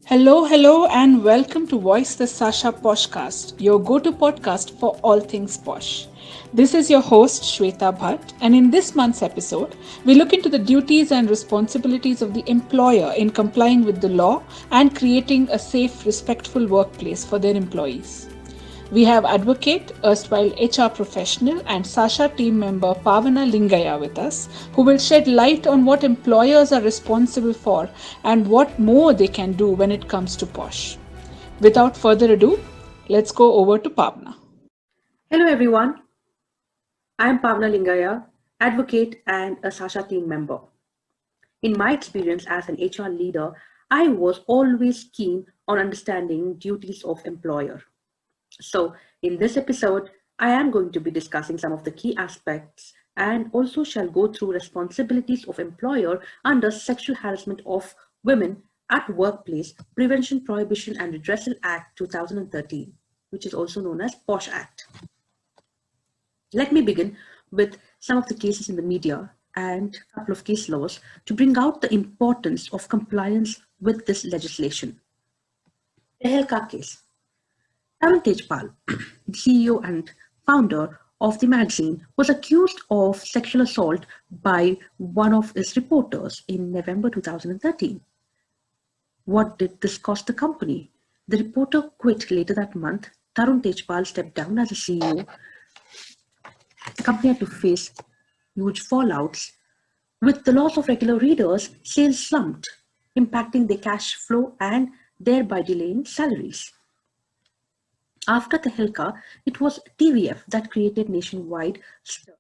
Hello, and welcome to Voice the SASHA PoSHcast, your go to podcast for all things posh. This is your host, Shweta Bhatt, and in this month's episode, we look into the duties and responsibilities of the employer in complying with the law and creating a safe, respectful workplace for their employees. We have advocate, erstwhile HR professional, and SASHA team member Pavana Lingaiah with us, who will shed light on what employers are responsible for and what more they can do when it comes to PoSH. Without further ado, let's go over to Pavana. Hello everyone, I am Pavana Lingaiah, advocate and a SASHA team member. In my experience as an HR leader, I was always keen on understanding duties of employer. So in this episode, I am going to be discussing some of the key aspects and also shall go through responsibilities of employer under Sexual Harassment of Women at Workplace Prevention, Prohibition and Redressal Act 2013, which is also known as PoSH Act. Let me begin with some of the cases in the media and a couple of case laws to bring out the importance of compliance with this legislation. Tehelka Case. Tarun Tejpal, the CEO and founder of the magazine, was accused of sexual assault by one of his reporters in November 2013. What did this cost the company? The reporter quit later that month. Tarun Tejpal stepped down as a CEO. The company had to face huge fallouts. With the loss of regular readers, sales slumped, impacting their cash flow and thereby delaying salaries. After Tehelka, it was TVF that created nationwide stir.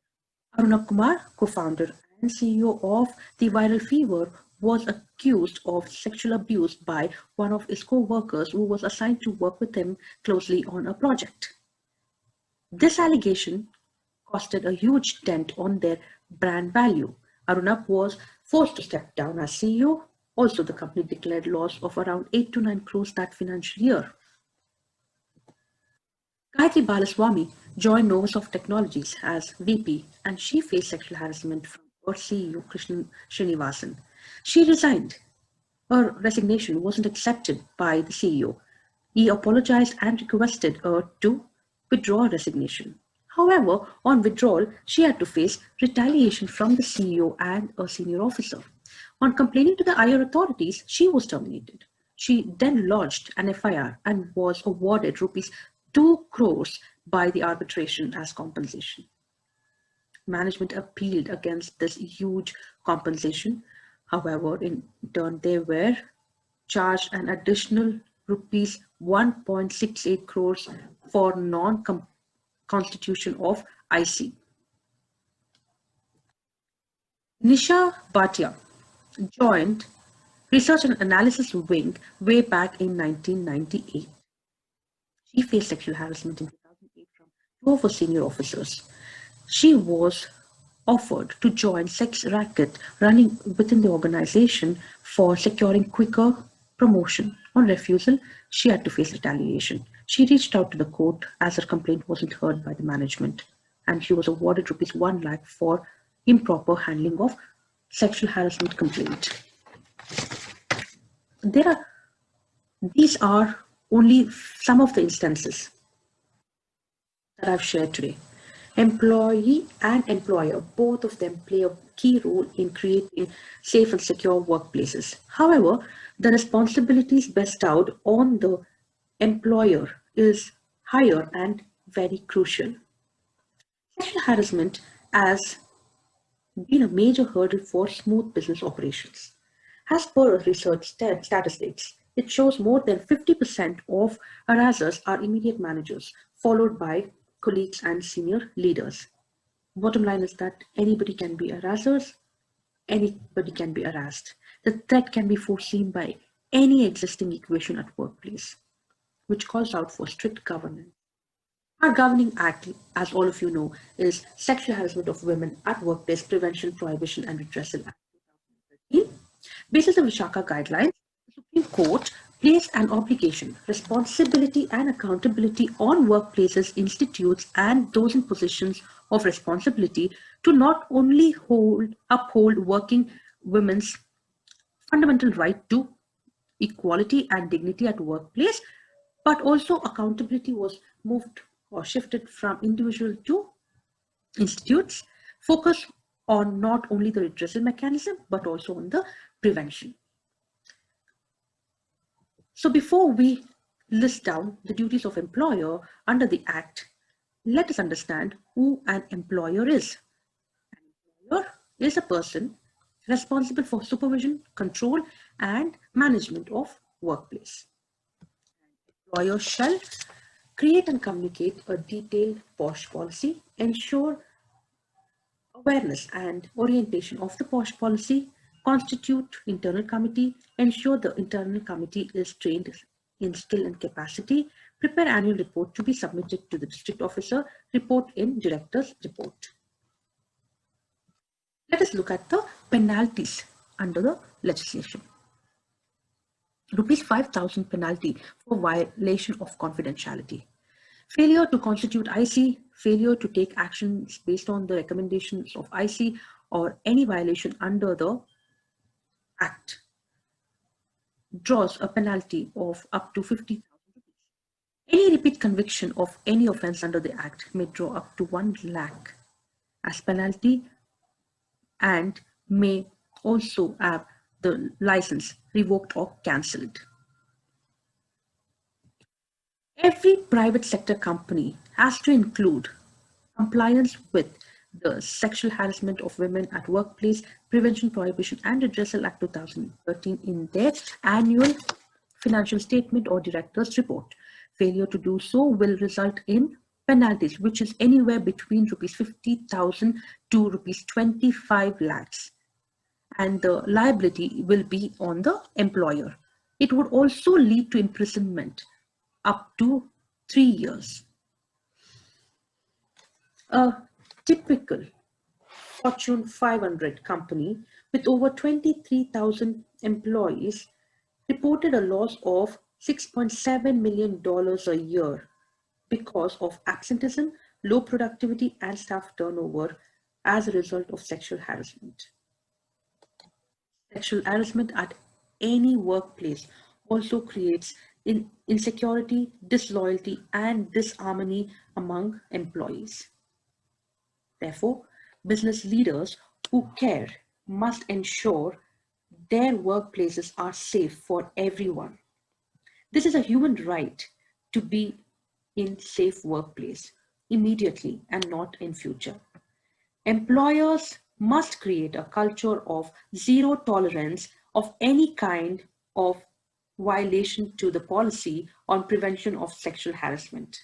Aruna Kumar, co-founder and CEO of The Viral Fever, was accused of sexual abuse by one of his co-workers who was assigned to work with him closely on a project. This allegation costed a huge dent on their brand value. Arunab was forced to step down as CEO. Also, the company declared loss of around 8 to 9 crores that financial year. Gayatri Balaswamy joined Novosoft Technologies as VP and she faced sexual harassment from her CEO Krishnan Srinivasan. She resigned. Her resignation wasn't accepted by the CEO. He apologized and requested her to withdraw her resignation. However, on withdrawal, she had to face retaliation from the CEO and a senior officer. On complaining to the higher authorities, she was terminated. She then lodged an FIR and was awarded rupees 2 crores by the arbitration as compensation. Management appealed against this huge compensation. However, in turn, they were charged an additional rupees 1.68 crores for non-constitution of IC. Nisha Bhatia joined Research and Analysis Wing way back in 1998. She faced sexual harassment in 2008 from two of her senior officers. She was offered to join sex racket running within the organization for securing quicker promotion. On refusal, she had to face retaliation. She reached out to the court as her complaint wasn't heard by the management, and she was awarded rupees 1 lakh for improper handling of sexual harassment complaint. These are only some of the instances that I've shared today. Employee and employer, both of them play a key role in creating safe and secure workplaces. However, the responsibilities bestowed on the employer is higher and very crucial. Sexual harassment has been a major hurdle for smooth business operations. As per research statistics, it shows more than 50% of harassers are immediate managers, followed by colleagues and senior leaders. Bottom line is that anybody can be harassers, anybody can be harassed. The threat can be foreseen by any existing equation at workplace, which calls out for strict governance. Our governing act, as all of you know, is Sexual Harassment of Women at Workplace Prevention, Prohibition and Redressal Act 2013. Basis of Vishaka guidelines, the Supreme Court placed an obligation, responsibility and accountability on workplaces, institutes and those in positions of responsibility to not only uphold working women's fundamental right to equality and dignity at workplace, but also accountability was moved or shifted from individual to institutes, focus on not only the redressal mechanism, but also on the prevention. So before we list down the duties of employer under the Act, let us understand who an employer is. An employer is a person responsible for supervision, control, and management of workplace. Employer shall create and communicate a detailed PoSH policy, ensure awareness and orientation of the PoSH policy, constitute internal committee, ensure the internal committee is trained in skill and capacity, prepare annual report to be submitted to the district officer, report in director's report. Let us look at the penalties under the legislation. Rupees 5,000 penalty for violation of confidentiality. Failure to constitute IC, failure to take actions based on the recommendations of IC, or any violation under the Act draws a penalty of up to 50,000 rupees. Any repeat conviction of any offence under the Act may draw up to 1 lakh as penalty and may also have the license revoked or cancelled. Every private sector company has to include compliance with the Sexual Harassment of Women at Workplace Prevention, Prohibition and Redressal Act 2013 in their annual financial statement or director's report. Failure to do so will result in penalties, which is anywhere between rupees 50,000 to rupees 25 lakhs. And the liability will be on the employer. It would also lead to imprisonment up to 3 years. A typical Fortune 500 company with over 23,000 employees reported a loss of $6.7 million a year because of absenteeism, low productivity, and staff turnover as a result of sexual harassment. Sexual harassment at any workplace also creates insecurity, disloyalty, and disharmony among employees. Therefore, business leaders who care must ensure their workplaces are safe for everyone. This is a human right to be in safe workplace immediately and not in future. Employers must create a culture of zero tolerance of any kind of violation to the policy on prevention of sexual harassment.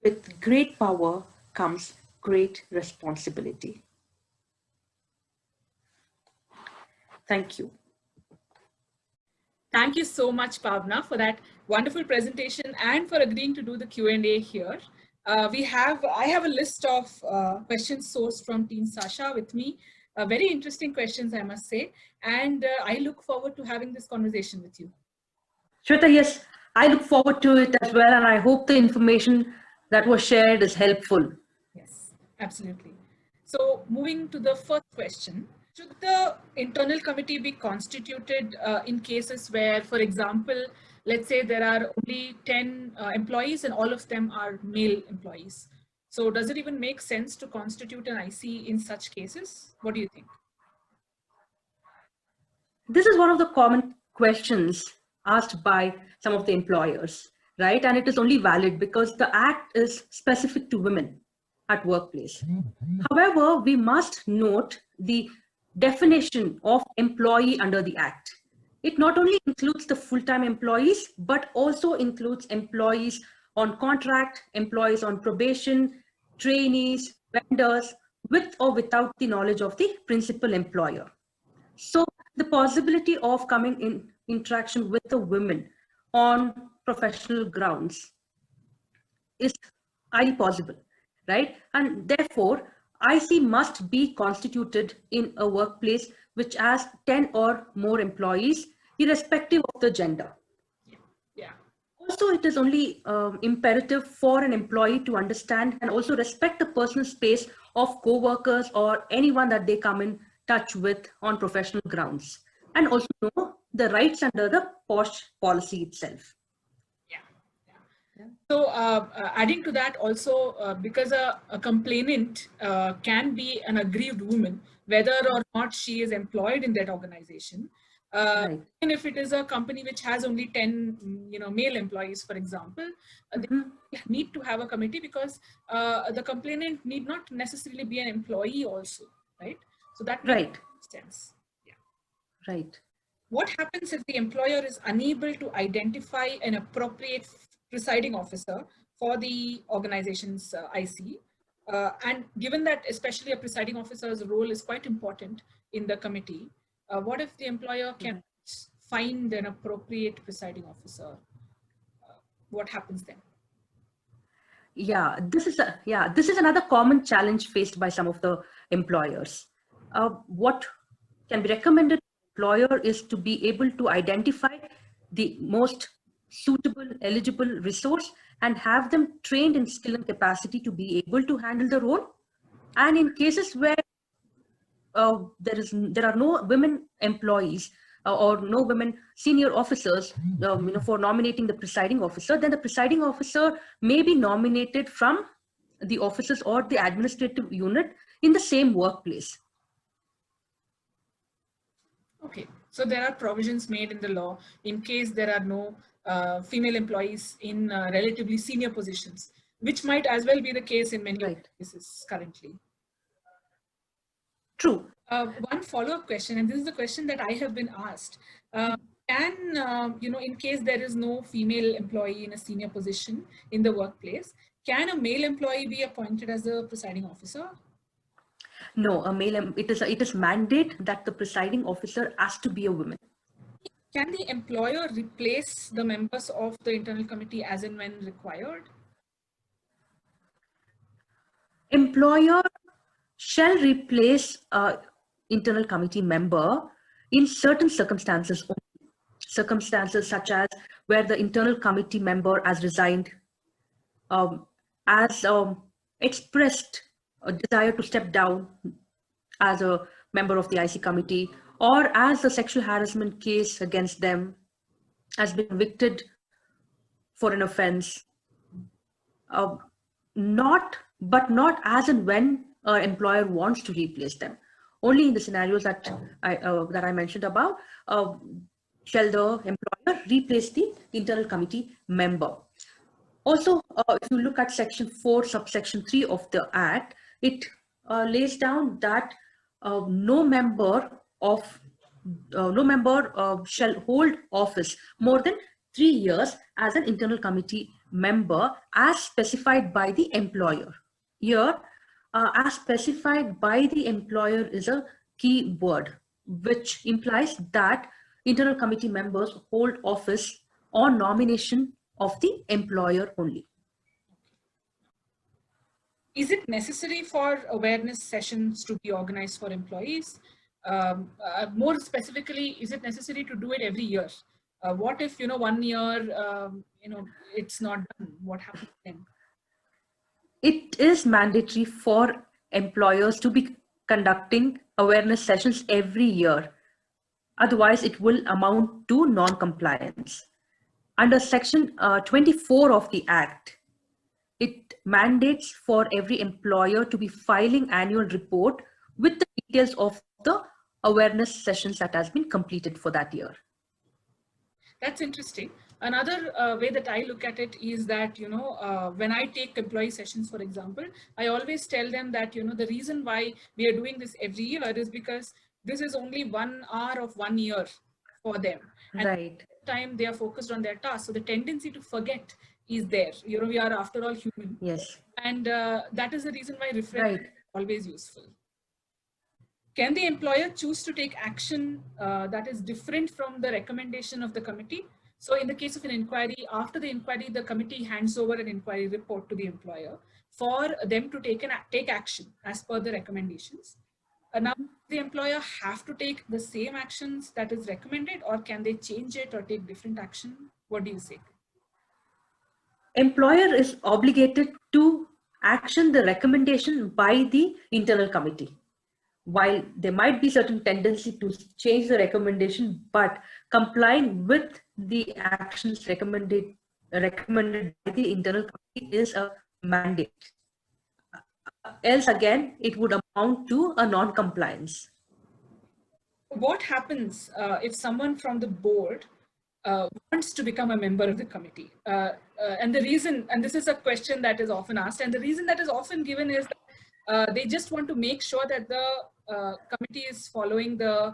With great power comes great responsibility. Thank you. Thank you so much, Pavana, for that wonderful presentation and for agreeing to do the Q&A here. I have a list of questions sourced from Team SASHA with me. Very interesting questions, I must say. And I look forward to having this conversation with you. Shweta, yes, I look forward to it as well. And I hope the information that was shared is helpful. Yes, absolutely. So moving to the first question, should the internal committee be constituted in cases where, for example, let's say there are only 10 employees and all of them are male employees? So does it even make sense to constitute an IC in such cases? What do you think? This is one of the common questions asked by some of the employers, right? And it is only valid because the Act is specific to women at workplace. However, we must note the definition of employee under the Act. It not only includes the full-time employees, but also includes employees on contract, employees on probation, trainees, vendors, with or without the knowledge of the principal employer. So the possibility of coming in interaction with the women on professional grounds is highly possible, right? And therefore, IC must be constituted in a workplace which has 10 or more employees, irrespective of the gender. Yeah. Also, it is only imperative for an employee to understand and also respect the personal space of co-workers or anyone that they come in touch with on professional grounds. and also know the rights under the PoSH policy itself. So adding to that also, because a complainant can be an aggrieved woman, whether or not she is employed in that organization. Right. Even if it is a company which has only 10 male employees, for example, they need to have a committee, because the complainant need not necessarily be an employee also, right? So that makes sense. Yeah. Right. What happens if the employer is unable to identify an appropriate presiding officer for the organization's IC? And given that especially a presiding officer's role is quite important in the committee, what if the employer can find an appropriate presiding officer? What happens then? Yeah, this is another common challenge faced by some of the employers. What can be recommended to the employer is to be able to identify the most suitable, eligible resource and have them trained in skill and capacity to be able to handle the role. And in cases where there are no women employees or no women senior officers, for nominating the presiding officer, then the presiding officer may be nominated from the offices or the administrative unit in the same workplace. Okay, so there are provisions made in the law in case there are no female employees in relatively senior positions, which might as well be the case in many cases currently. True. One follow-up question, and this is the question that I have been asked. In case there is no female employee in a senior position in the workplace, can a male employee be appointed as the presiding officer? No, it is mandate that the presiding officer has to be a woman. Can the employer replace the members of the internal committee as and when required? Employer shall replace an internal committee member in certain circumstances only. Circumstances such as where the internal committee member has resigned, has expressed a desire to step down as a member of the IC committee, or as a sexual harassment case against them has been convicted for an offense. Not as and when an employer wants to replace them. Only in the scenarios that I mentioned above, shall the employer replace the internal committee member. Also, if you look at section 4, subsection 3 of the Act, it lays down that no member shall hold office more than 3 years as an internal committee member as specified by the employer. Here, as specified by the employer is a key word, which implies that internal committee members hold office on nomination of the employer only. Is it necessary for awareness sessions to be organized for employees? More specifically, is it necessary to do it every year? What if, 1 year, it's not done? What happens then? It is mandatory for employers to be conducting awareness sessions every year. Otherwise, it will amount to non-compliance. Under section 24 of the Act, it mandates for every employer to be filing annual report with the details of the awareness sessions that has been completed for that year. That's interesting. Another way that I look at it is that, when I take employee sessions, for example, I always tell them that, the reason why we are doing this every year is because this is only 1 hour of 1 year for them. And right. Time they are focused on their task. So the tendency to forget is there. We are after all human. Yes. And that is the reason why reflection is always useful. Can the employer choose to take action that is different from the recommendation of the committee? So in the case of an inquiry, after the inquiry, the committee hands over an inquiry report to the employer for them to take action as per the recommendations. Now, the employer have to take the same actions that is recommended, or can they change it or take different action? What do you say? Employer is obligated to action the recommendation by the internal committee. while there might be certain tendency to change the recommendation, but complying with the actions recommended by the internal committee is a mandate. Else again, it would amount to a non-compliance. What happens if someone from the board wants to become a member of the committee? And the reason, and this is a question that is often asked, and the reason that is often given is that they just want to make sure that the committee is following the,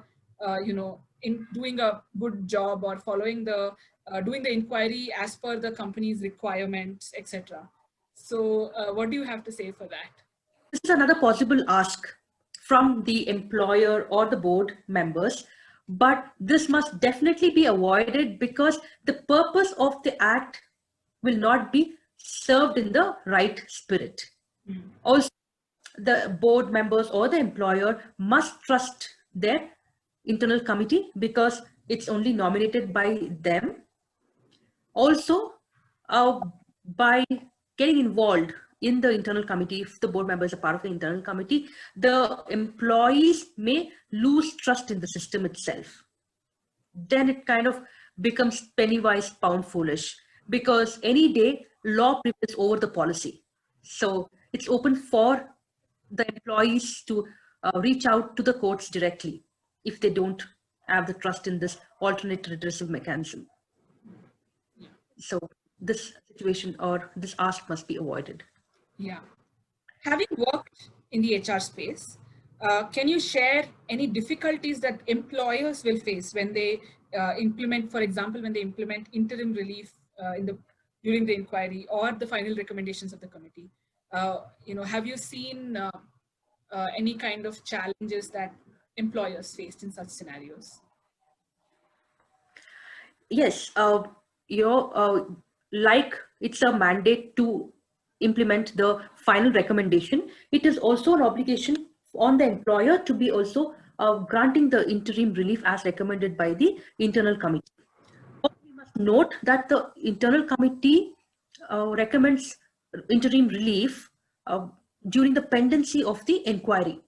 in doing a good job, or following the, doing the inquiry as per the company's requirements, etc. So what do you have to say for that? This is another possible ask from the employer or the board members, but this must definitely be avoided because the purpose of the act will not be served in the right spirit. Also, the board members or the employer must trust their internal committee because it's only nominated by them. Also, by getting involved in the internal committee, if the board members are part of the internal committee, the employees may lose trust in the system itself. Then it kind of becomes penny wise, pound foolish, because any day law prevails over the policy. So it's open for the employees to reach out to the courts directly if they don't have the trust in this alternate redressal mechanism. So this situation or this ask must be avoided. Yeah. Having worked in the HR space, can you share any difficulties that employers will face when they implement, for example, when they implement interim relief during the inquiry or the final recommendations of the committee? Have you seen any kind of challenges that employers faced in such scenarios? Yes, like it's a mandate to implement the final recommendation, it is also an obligation on the employer to be also granting the interim relief as recommended by the internal committee. We must note that the internal committee recommends interim relief during the pendency of the inquiry.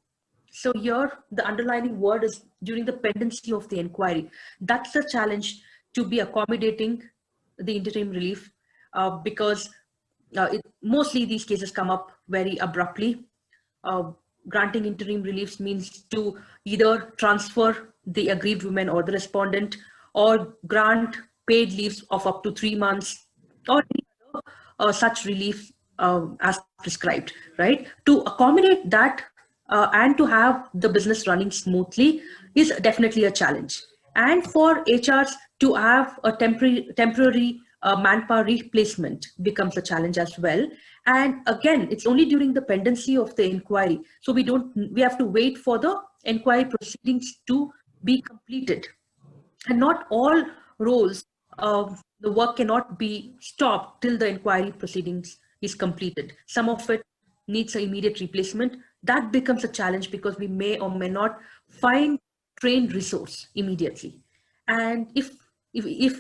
So here the underlining word is during the pendency of the inquiry. That's the challenge to be accommodating the interim relief because mostly these cases come up very abruptly. Granting interim reliefs means to either transfer the aggrieved woman or the respondent, or grant paid leaves of up to 3 months, or any other such relief as prescribed, right? To accommodate that and to have the business running smoothly is definitely a challenge. And for HRs to have a temporary manpower replacement becomes a challenge as well. And again, it's only during the pendency of the inquiry. So we have to wait for the inquiry proceedings to be completed. And not all roles of the work cannot be stopped till the inquiry proceedings is completed. Some of it needs an immediate replacement. That becomes a challenge because we may or may not find trained resource immediately. And if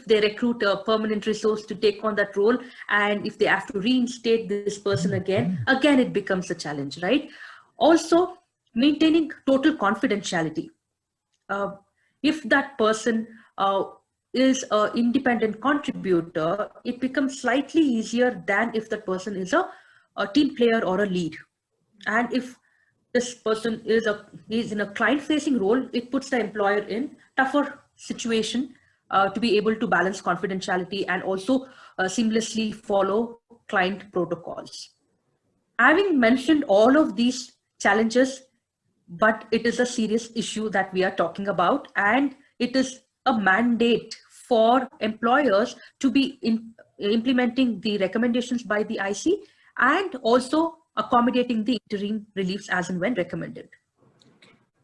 they recruit a permanent resource to take on that role, and if they have to reinstate this person again it becomes a challenge, right? Also, maintaining total confidentiality. If that person is an independent contributor, it becomes slightly easier than if that person is a team player or a lead. And if this person is in a client-facing role, it puts the employer in tougher situation to be able to balance confidentiality and also seamlessly follow client protocols. Having mentioned all of these challenges, but it is a serious issue that we are talking about, and it is a mandate for employers to be implementing the recommendations by the IC and also accommodating the interim reliefs as and when recommended.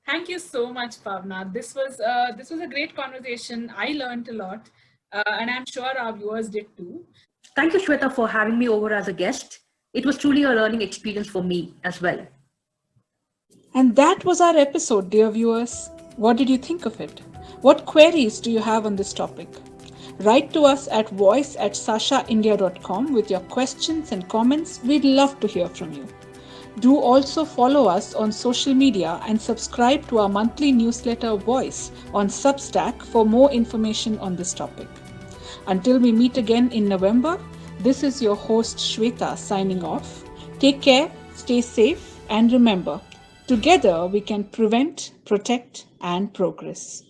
Thank you so much, Pavana. This was a great conversation. I learned a lot, and I'm sure our viewers did too. Thank you, Shweta, for having me over as a guest. It was truly a learning experience for me as well. And that was our episode, dear viewers. What did you think of it? What queries do you have on this topic? Write to us at voice@sashaindia.com with your questions and comments. We'd love to hear from you. Do also follow us on social media and subscribe to our monthly newsletter Voice on Substack for more information on this topic. Until we meet again in November, this is your host Shweta signing off. Take care, stay safe, and remember, together we can prevent, protect, and progress.